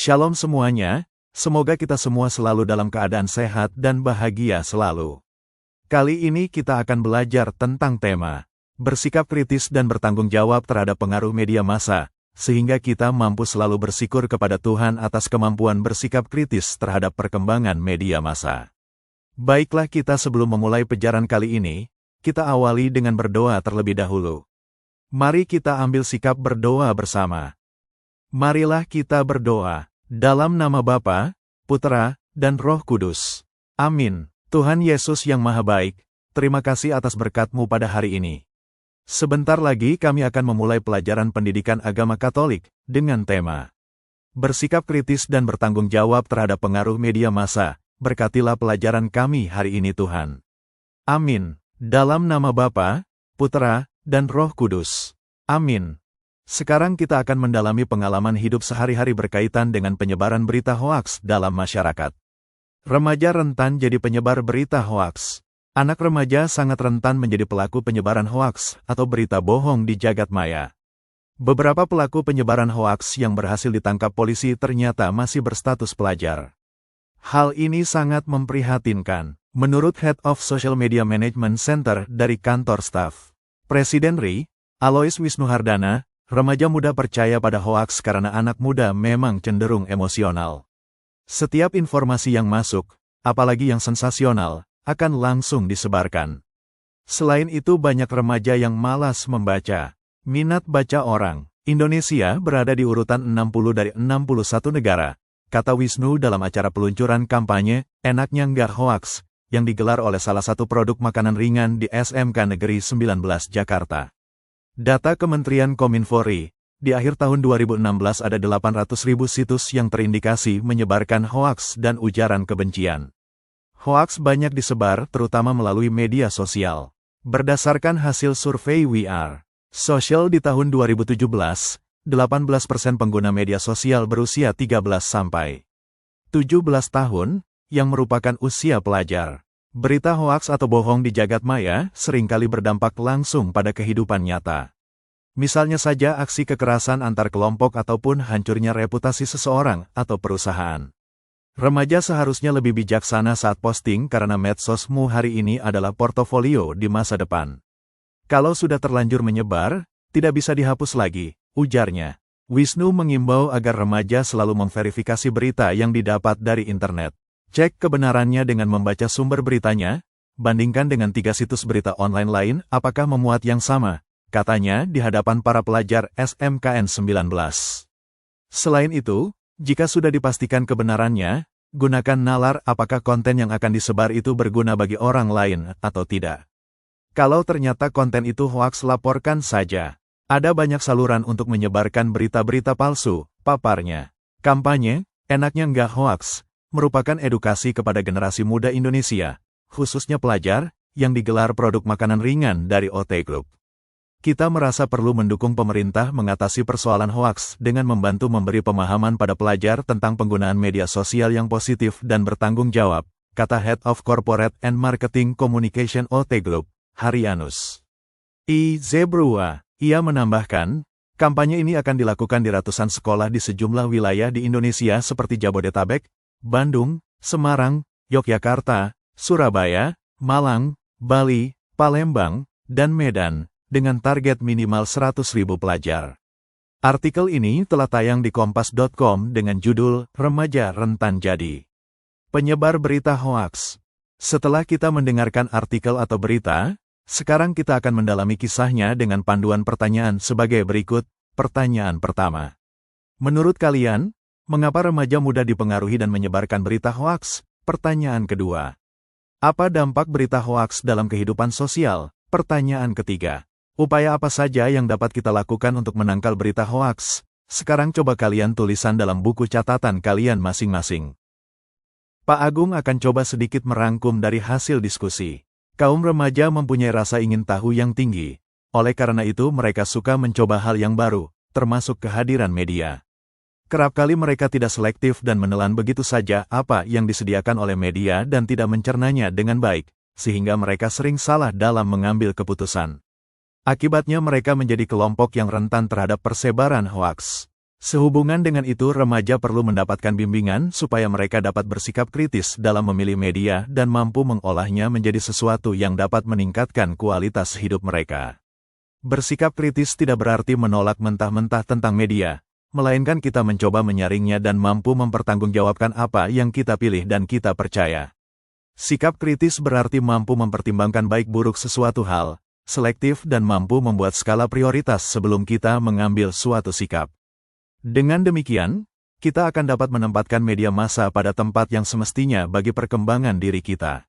Shalom semuanya, semoga kita semua selalu dalam keadaan sehat dan bahagia selalu. Kali ini kita akan belajar tentang tema bersikap kritis dan bertanggung jawab terhadap pengaruh media massa, sehingga kita mampu selalu bersyukur kepada Tuhan atas kemampuan bersikap kritis terhadap perkembangan media massa. Baiklah, kita sebelum memulai pelajaran kali ini, kita awali dengan berdoa terlebih dahulu. Mari kita ambil sikap berdoa bersama. Marilah kita berdoa, dalam nama Bapa, Putra, dan Roh Kudus. Amin. Tuhan Yesus yang Maha Baik, terima kasih atas berkat-Mu pada hari ini. Sebentar lagi kami akan memulai pelajaran pendidikan agama Katolik, dengan tema bersikap kritis dan bertanggung jawab terhadap pengaruh media massa. Berkatilah pelajaran kami hari ini Tuhan. Amin. Dalam nama Bapa, Putra, dan Roh Kudus. Amin. Sekarang kita akan mendalami pengalaman hidup sehari-hari berkaitan dengan penyebaran berita hoaks dalam masyarakat. Remaja rentan jadi penyebar berita hoaks. Anak remaja sangat rentan menjadi pelaku penyebaran hoaks atau berita bohong di jagat maya. Beberapa pelaku penyebaran hoaks yang berhasil ditangkap polisi ternyata masih berstatus pelajar. Hal ini sangat memprihatinkan. Menurut Head of Social Media Management Center dari kantor staf Presiden RI, Alois Wisnuhardana, remaja muda percaya pada hoaks karena anak muda memang cenderung emosional. Setiap informasi yang masuk, apalagi yang sensasional, akan langsung disebarkan. Selain itu banyak remaja yang malas membaca. Minat baca orang Indonesia berada di urutan 60 dari 61 negara, kata Wisnu dalam acara peluncuran kampanye, Enaknya Nggak Hoaks, yang digelar oleh salah satu produk makanan ringan di SMK Negeri 19 Jakarta. Data Kementerian Kominfo RI, di akhir tahun 2016 ada 800.000 situs yang terindikasi menyebarkan hoaks dan ujaran kebencian. Hoaks banyak disebar terutama melalui media sosial. Berdasarkan hasil survei We Are Social di tahun 2017, 18% pengguna media sosial berusia 13 sampai 17 tahun, yang merupakan usia pelajar. Berita hoaks atau bohong di jagat maya seringkali berdampak langsung pada kehidupan nyata. Misalnya saja aksi kekerasan antar kelompok ataupun hancurnya reputasi seseorang atau perusahaan. Remaja seharusnya lebih bijaksana saat posting karena medsosmu hari ini adalah portofolio di masa depan. Kalau sudah terlanjur menyebar, tidak bisa dihapus lagi, ujarnya. Wisnu mengimbau agar remaja selalu memverifikasi berita yang didapat dari internet. Cek kebenarannya dengan membaca sumber beritanya, bandingkan dengan 3 situs berita online lain apakah memuat yang sama, katanya di hadapan para pelajar SMKN 19. Selain itu, jika sudah dipastikan kebenarannya, gunakan nalar apakah konten yang akan disebar itu berguna bagi orang lain atau tidak. Kalau ternyata konten itu hoaks, laporkan saja. Ada banyak saluran untuk menyebarkan berita-berita palsu, paparnya. Kampanye, Enaknya Nggak Hoaks, merupakan edukasi kepada generasi muda Indonesia, khususnya pelajar, yang digelar produk makanan ringan dari OT Group. Kita merasa perlu mendukung pemerintah mengatasi persoalan hoaks dengan membantu memberi pemahaman pada pelajar tentang penggunaan media sosial yang positif dan bertanggung jawab, kata Head of Corporate and Marketing Communication OT Group, Harianus I. Zebrua. Ia menambahkan, kampanye ini akan dilakukan di ratusan sekolah di sejumlah wilayah di Indonesia seperti Jabodetabek, Bandung, Semarang, Yogyakarta, Surabaya, Malang, Bali, Palembang, dan Medan, dengan target minimal 100.000 pelajar. Artikel ini telah tayang di kompas.com dengan judul Remaja Rentan Jadi Penyebar Berita Hoaks. Setelah kita mendengarkan artikel atau berita, sekarang kita akan mendalami kisahnya dengan panduan pertanyaan sebagai berikut. Pertanyaan pertama. Menurut kalian, mengapa remaja muda dipengaruhi dan menyebarkan berita hoaks? Pertanyaan kedua. Apa dampak berita hoaks dalam kehidupan sosial? Pertanyaan ketiga. Upaya apa saja yang dapat kita lakukan untuk menangkal berita hoaks? Sekarang coba kalian tulisan dalam buku catatan kalian masing-masing. Pak Agung akan coba sedikit merangkum dari hasil diskusi. Kaum remaja mempunyai rasa ingin tahu yang tinggi. Oleh karena itu mereka suka mencoba hal yang baru, termasuk kehadiran media. Kerap kali mereka tidak selektif dan menelan begitu saja apa yang disediakan oleh media dan tidak mencernanya dengan baik, sehingga mereka sering salah dalam mengambil keputusan. Akibatnya mereka menjadi kelompok yang rentan terhadap persebaran hoaks. Sehubungan dengan itu, remaja perlu mendapatkan bimbingan supaya mereka dapat bersikap kritis dalam memilih media dan mampu mengolahnya menjadi sesuatu yang dapat meningkatkan kualitas hidup mereka. Bersikap kritis tidak berarti menolak mentah-mentah tentang media, melainkan kita mencoba menyaringnya dan mampu mempertanggungjawabkan apa yang kita pilih dan kita percaya. Sikap kritis berarti mampu mempertimbangkan baik buruk sesuatu hal, selektif dan mampu membuat skala prioritas sebelum kita mengambil suatu sikap. Dengan demikian, kita akan dapat menempatkan media massa pada tempat yang semestinya bagi perkembangan diri kita.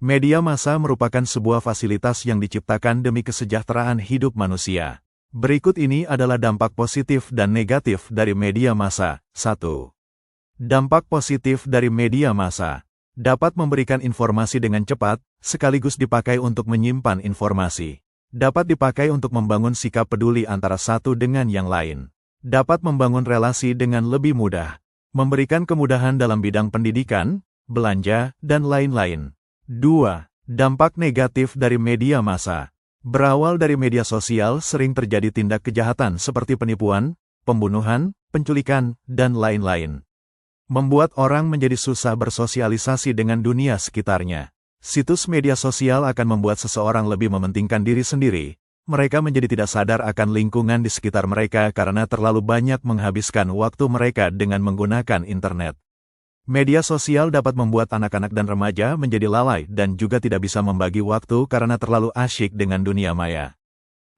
Media massa merupakan sebuah fasilitas yang diciptakan demi kesejahteraan hidup manusia. Berikut ini adalah dampak positif dan negatif dari media massa. 1. Dampak positif dari media massa dapat memberikan informasi dengan cepat, sekaligus dipakai untuk menyimpan informasi. Dapat dipakai untuk membangun sikap peduli antara satu dengan yang lain. Dapat membangun relasi dengan lebih mudah, memberikan kemudahan dalam bidang pendidikan, belanja, dan lain-lain. 2. Dampak negatif dari media massa. Berawal dari media sosial sering terjadi tindak kejahatan seperti penipuan, pembunuhan, penculikan, dan lain-lain. Membuat orang menjadi susah bersosialisasi dengan dunia sekitarnya. Situs media sosial akan membuat seseorang lebih mementingkan diri sendiri. Mereka menjadi tidak sadar akan lingkungan di sekitar mereka karena terlalu banyak menghabiskan waktu mereka dengan menggunakan internet. Media sosial dapat membuat anak-anak dan remaja menjadi lalai dan juga tidak bisa membagi waktu karena terlalu asyik dengan dunia maya.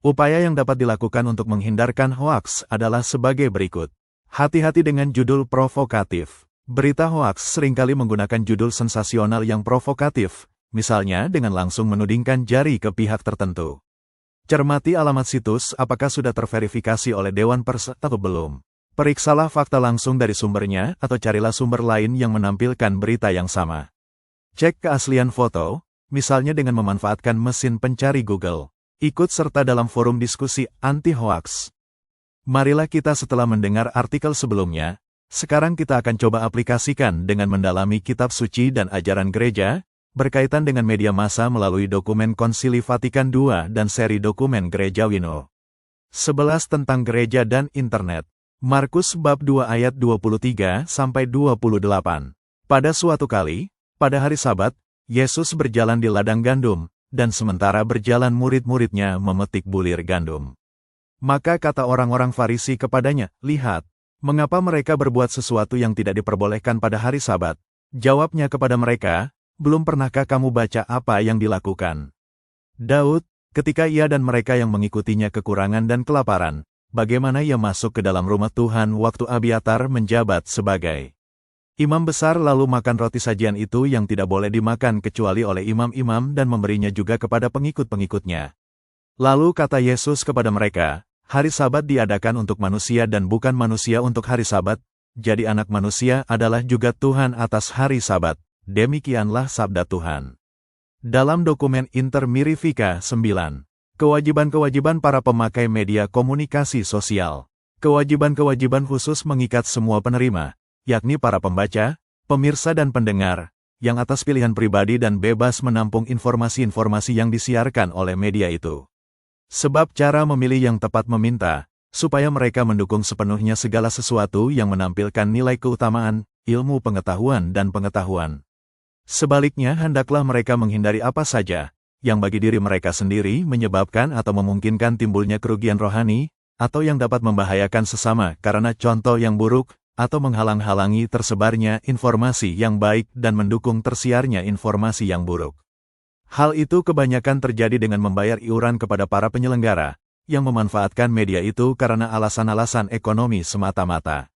Upaya yang dapat dilakukan untuk menghindarkan hoaks adalah sebagai berikut. Hati-hati dengan judul provokatif. Berita hoaks seringkali menggunakan judul sensasional yang provokatif, misalnya dengan langsung menudingkan jari ke pihak tertentu. Cermati alamat situs apakah sudah terverifikasi oleh Dewan Pers atau belum. Periksalah fakta langsung dari sumbernya atau carilah sumber lain yang menampilkan berita yang sama. Cek keaslian foto, misalnya dengan memanfaatkan mesin pencari Google. Ikut serta dalam forum diskusi anti-hoaks. Marilah kita setelah mendengar artikel sebelumnya, sekarang kita akan coba aplikasikan dengan mendalami kitab suci dan ajaran gereja, berkaitan dengan media massa melalui dokumen Konsili Vatikan II dan seri dokumen Gereja Wino. 11 tentang gereja dan internet. Markus bab 2 ayat 23-28. Pada suatu kali, pada hari Sabat, Yesus berjalan di ladang gandum, dan sementara berjalan murid-muridnya memetik bulir gandum. Maka kata orang-orang Farisi kepadanya, "Lihat, mengapa mereka berbuat sesuatu yang tidak diperbolehkan pada hari Sabat?" Jawabnya kepada mereka, "Belum pernahkah kamu baca apa yang dilakukan Daud, ketika ia dan mereka yang mengikutinya kekurangan dan kelaparan, bagaimana ia masuk ke dalam rumah Tuhan waktu Abiatar menjabat sebagai imam besar lalu makan roti sajian itu yang tidak boleh dimakan kecuali oleh imam-imam dan memberinya juga kepada pengikut-pengikutnya." Lalu kata Yesus kepada mereka, "Hari Sabat diadakan untuk manusia dan bukan manusia untuk hari Sabat, jadi anak manusia adalah juga Tuhan atas hari Sabat." Demikianlah sabda Tuhan. Dalam dokumen Inter Mirifica 9. Kewajiban-kewajiban para pemakai media komunikasi sosial. Kewajiban-kewajiban khusus mengikat semua penerima, yakni para pembaca, pemirsa dan pendengar, yang atas pilihan pribadi dan bebas menampung informasi-informasi yang disiarkan oleh media itu. Sebab cara memilih yang tepat meminta, supaya mereka mendukung sepenuhnya segala sesuatu yang menampilkan nilai keutamaan, ilmu pengetahuan dan pengetahuan. Sebaliknya hendaklah mereka menghindari apa saja, yang bagi diri mereka sendiri menyebabkan atau memungkinkan timbulnya kerugian rohani, atau yang dapat membahayakan sesama karena contoh yang buruk, atau menghalang-halangi tersebarnya informasi yang baik dan mendukung tersiarnya informasi yang buruk. Hal itu kebanyakan terjadi dengan membayar iuran kepada para penyelenggara, yang memanfaatkan media itu karena alasan-alasan ekonomi semata-mata.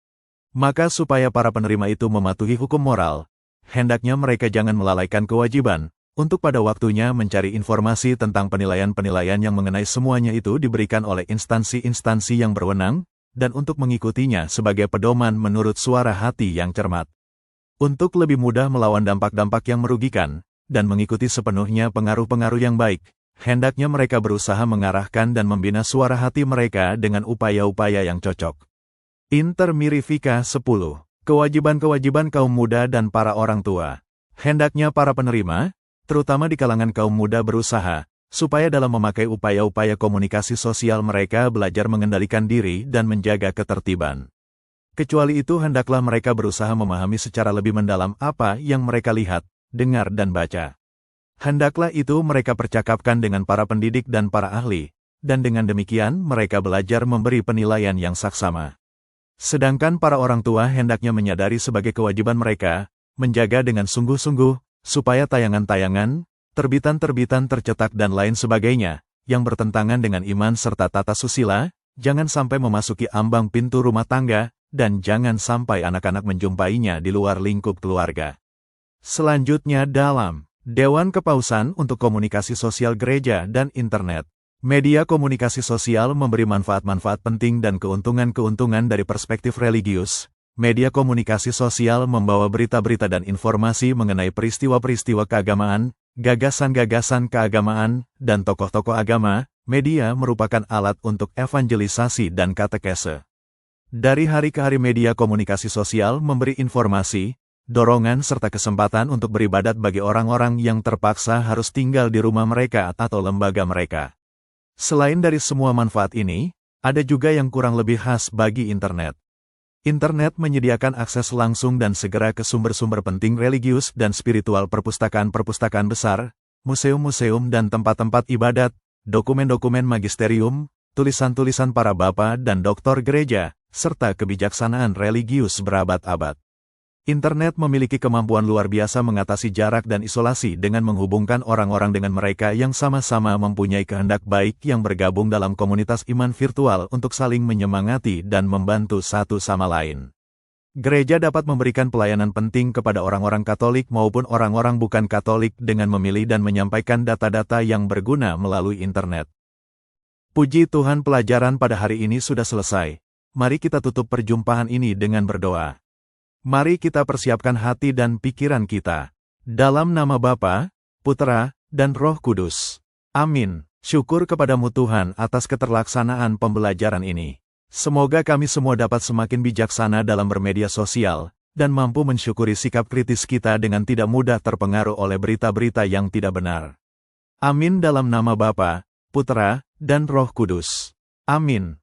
Maka supaya para penerima itu mematuhi hukum moral, hendaknya mereka jangan melalaikan kewajiban, untuk pada waktunya mencari informasi tentang penilaian-penilaian yang mengenai semuanya itu diberikan oleh instansi-instansi yang berwenang, dan untuk mengikutinya sebagai pedoman menurut suara hati yang cermat. Untuk lebih mudah melawan dampak-dampak yang merugikan, dan mengikuti sepenuhnya pengaruh-pengaruh yang baik, hendaknya mereka berusaha mengarahkan dan membina suara hati mereka dengan upaya-upaya yang cocok. Inter Mirifica 10. Kewajiban-kewajiban kaum muda dan para orang tua. Hendaknya para penerima, terutama di kalangan kaum muda berusaha, supaya dalam memakai upaya-upaya komunikasi sosial mereka belajar mengendalikan diri dan menjaga ketertiban. Kecuali itu hendaklah mereka berusaha memahami secara lebih mendalam apa yang mereka lihat, dengar dan baca. Hendaklah itu mereka percakapkan dengan para pendidik dan para ahli, dan dengan demikian mereka belajar memberi penilaian yang saksama. Sedangkan para orang tua hendaknya menyadari sebagai kewajiban mereka, menjaga dengan sungguh-sungguh, supaya tayangan-tayangan, terbitan-terbitan tercetak dan lain sebagainya, yang bertentangan dengan iman serta tata susila, jangan sampai memasuki ambang pintu rumah tangga, dan jangan sampai anak-anak menjumpainya di luar lingkup keluarga. Selanjutnya dalam Dewan Kepausan untuk Komunikasi Sosial Gereja dan Internet. Media komunikasi sosial memberi manfaat-manfaat penting dan keuntungan-keuntungan dari perspektif religius. Media komunikasi sosial membawa berita-berita dan informasi mengenai peristiwa-peristiwa keagamaan, gagasan-gagasan keagamaan, dan tokoh-tokoh agama. Media merupakan alat untuk evangelisasi dan katekese. Dari hari ke hari media komunikasi sosial memberi informasi, dorongan serta kesempatan untuk beribadat bagi orang-orang yang terpaksa harus tinggal di rumah mereka atau lembaga mereka. Selain dari semua manfaat ini, ada juga yang kurang lebih khas bagi internet. Internet menyediakan akses langsung dan segera ke sumber-sumber penting religius dan spiritual, perpustakaan-perpustakaan besar, museum-museum dan tempat-tempat ibadat, dokumen-dokumen magisterium, tulisan-tulisan para bapa dan doktor gereja, serta kebijaksanaan religius berabad-abad. Internet memiliki kemampuan luar biasa mengatasi jarak dan isolasi dengan menghubungkan orang-orang dengan mereka yang sama-sama mempunyai kehendak baik yang bergabung dalam komunitas iman virtual untuk saling menyemangati dan membantu satu sama lain. Gereja dapat memberikan pelayanan penting kepada orang-orang Katolik maupun orang-orang bukan Katolik dengan memilih dan menyampaikan data-data yang berguna melalui internet. Puji Tuhan, pelajaran pada hari ini sudah selesai. Mari kita tutup perjumpaan ini dengan berdoa. Mari kita persiapkan hati dan pikiran kita. Dalam nama Bapa, Putera, dan Roh Kudus. Amin. Syukur kepadamu Tuhan atas keterlaksanaan pembelajaran ini. Semoga kami semua dapat semakin bijaksana dalam bermedia sosial, dan mampu mensyukuri sikap kritis kita dengan tidak mudah terpengaruh oleh berita-berita yang tidak benar. Amin. Dalam nama Bapa, Putera, dan Roh Kudus. Amin.